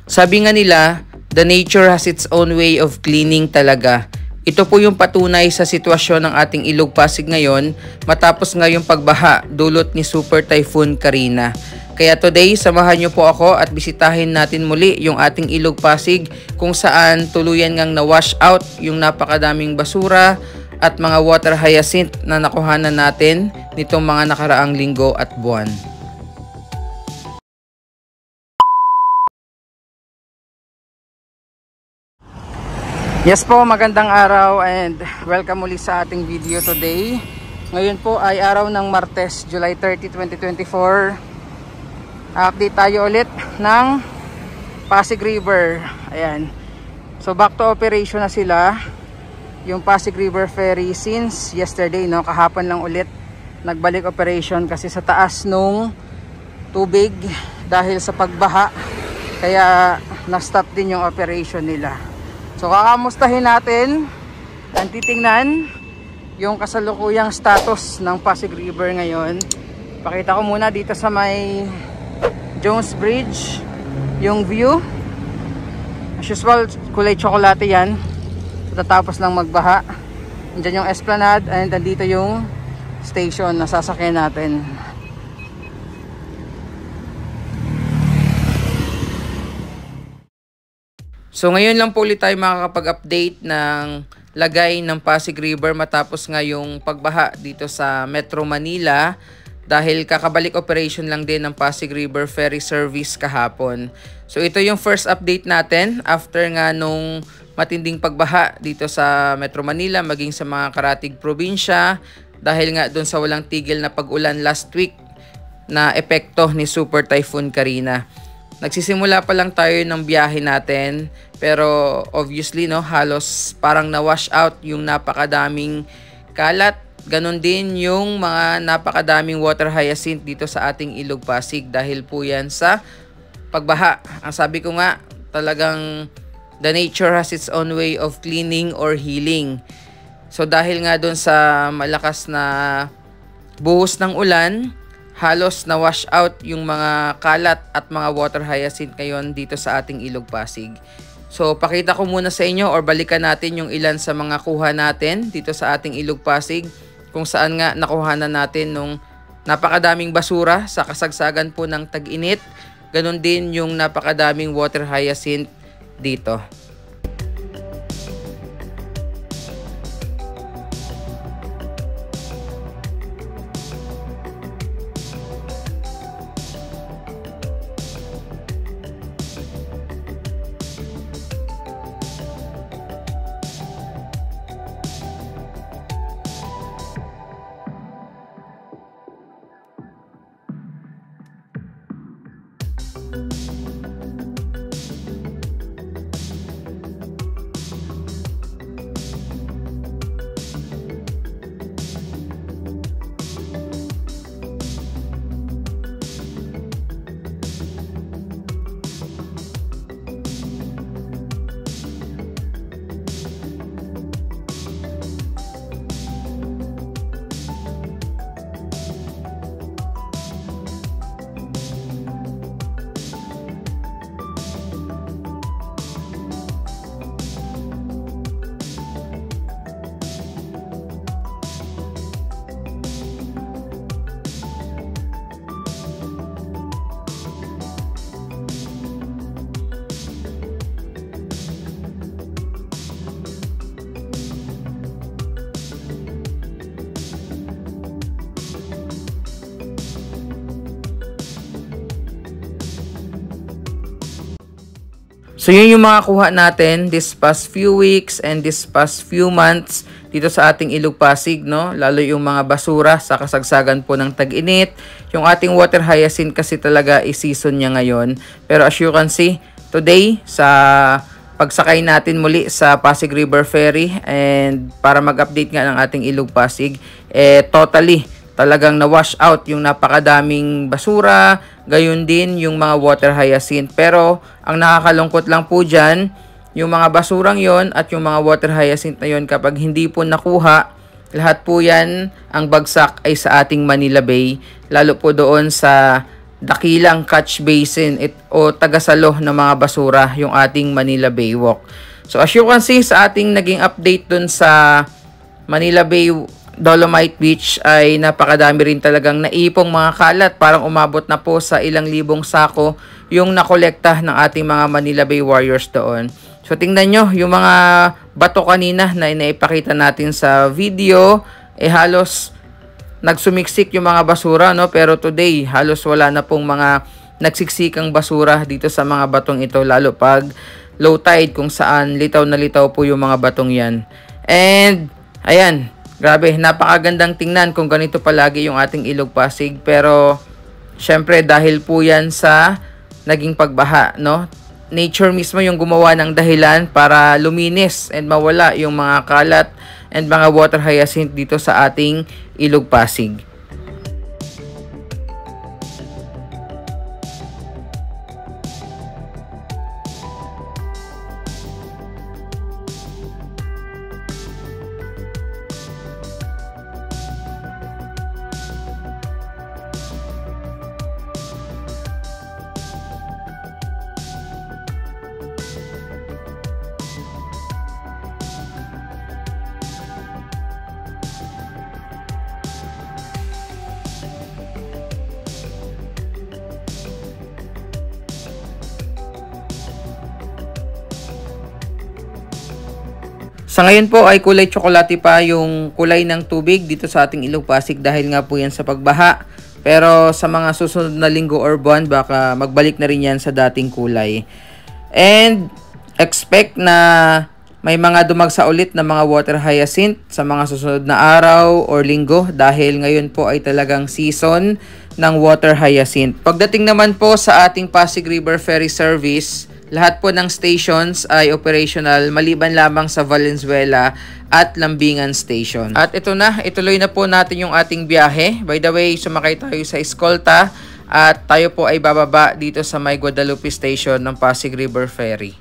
Sabi nga nila, the nature has its own way of cleaning talaga. Ito po yung patunay sa sitwasyon ng ating Ilog Pasig ngayon matapos nga yung pagbaha dulot ni Super Typhoon Karina. Kaya today, samahan nyo po ako at bisitahin natin muli yung ating Ilog Pasig kung saan tuluyan ngang na-wash out yung napakadaming basura at mga water hyacinth na nakuhanan natin nitong mga nakaraang linggo at buwan. Yes po, magandang araw and welcome muli sa ating video today. Ngayon po ay araw ng Martes, July 30, 2024. Update tayo ulit ng Pasig River. Ayan. So back to operation na sila. Yung Pasig River Ferry since yesterday, no? Kahapon lang ulit nagbalik operation kasi sa taas nung tubig dahil sa pagbaha. Kaya na-stop din yung operation nila. So kakamustahin natin at titingnan yung kasalukuyang status ng Pasig River ngayon. Pakita ko muna dito sa may Jones Bridge yung view. As usual, kulay tsokolate yan. Tatapos lang magbaha. Diyan yung Esplanade and dito yung station na sasakyan natin. So ngayon lang po ulit tayo makakapag-update ng lagay ng Pasig River matapos nga yung pagbaha dito sa Metro Manila dahil kakabalik operation lang din ng Pasig River Ferry Service kahapon. So ito yung first update natin after nga nung matinding pagbaha dito sa Metro Manila maging sa mga karatig probinsya dahil nga doon sa walang tigil na pag-ulan last week na epekto ni Super Typhoon Karina. Nagsisimula pa lang tayo ng biyahe natin pero obviously no halos parang na-wash out yung napakadaming kalat. Ganon din yung mga napakadaming water hyacinth dito sa ating Ilog Pasig dahil po yan sa pagbaha. Ang sabi ko nga talagang the nature has its own way of cleaning or healing. So dahil nga doon sa malakas na buhos ng ulan, halos na wash out yung mga kalat at mga water hyacinth ngayon dito sa ating Ilog Pasig. So pakita ko muna sa inyo or balikan natin yung ilan sa mga kuha natin dito sa ating Ilog Pasig kung saan nga nakuhanan natin nung napakadaming basura sa kasagsagan po ng tag-init. Ganon din yung napakadaming water hyacinth dito. So yun yung mga kuha natin this past few weeks and this past few months dito sa ating Ilog Pasig, no? Lalo yung mga basura sa kasagsagan po ng tag-init. Yung ating water hyacinth kasi talaga is-season niya ngayon. Pero as you can see, today sa pagsakay natin muli sa Pasig River Ferry and para mag-update nga ng ating Ilog Pasig, totally talagang na-wash out yung napakadaming basura, gayon din yung mga water hyacinth. Pero ang nakakalungkot lang po dyan, yung mga basurang yon at yung mga water hyacinth na yon kapag hindi po nakuha, lahat po yan ang bagsak ay sa ating Manila Bay. Lalo po doon sa dakilang catch basin o tagasalo ng mga basura yung ating Manila Baywalk. So as you can see sa ating naging update dun sa Manila Bay Dolomite Beach ay napakadami rin talagang naipong mga kalat. Parang umabot na po sa ilang libong sako yung nakolekta ng ating mga Manila Bay Warriors doon. So tingnan nyo yung mga bato kanina na inaipakita natin sa video, halos nagsumiksik yung mga basura, no? Pero today, halos wala na pong mga nagsiksikang basura dito sa mga batong ito, lalo pag low tide kung saan litaw na litaw po yung mga batong yan. And, ayan, grabe, napakagandang tingnan kung ganito palagi yung ating Ilog Pasig. Pero, syempre, dahil po yan sa naging pagbaha, no? Nature mismo yung gumawa ng dahilan para luminis and mawala yung mga kalat and mga water hyacinth dito sa ating Ilog Pasig. Sa ngayon po ay kulay tsokolate pa yung kulay ng tubig dito sa ating Ilog Pasig dahil nga po yan sa pagbaha. Pero sa mga susunod na linggo or buwan, baka magbalik na rin yan sa dating kulay. And expect na may mga dumagsa ulit na mga water hyacinth sa mga susunod na araw or linggo dahil ngayon po ay talagang season ng water hyacinth. Pagdating naman po sa ating Pasig River Ferry Service, lahat po ng stations ay operational maliban lamang sa Valenzuela at Lambingan Station. At ito na, ituloy na po natin yung ating biyahe. By the way, sumakay tayo sa Escolta at tayo po ay bababa dito sa May Guadalupe Station ng Pasig River Ferry.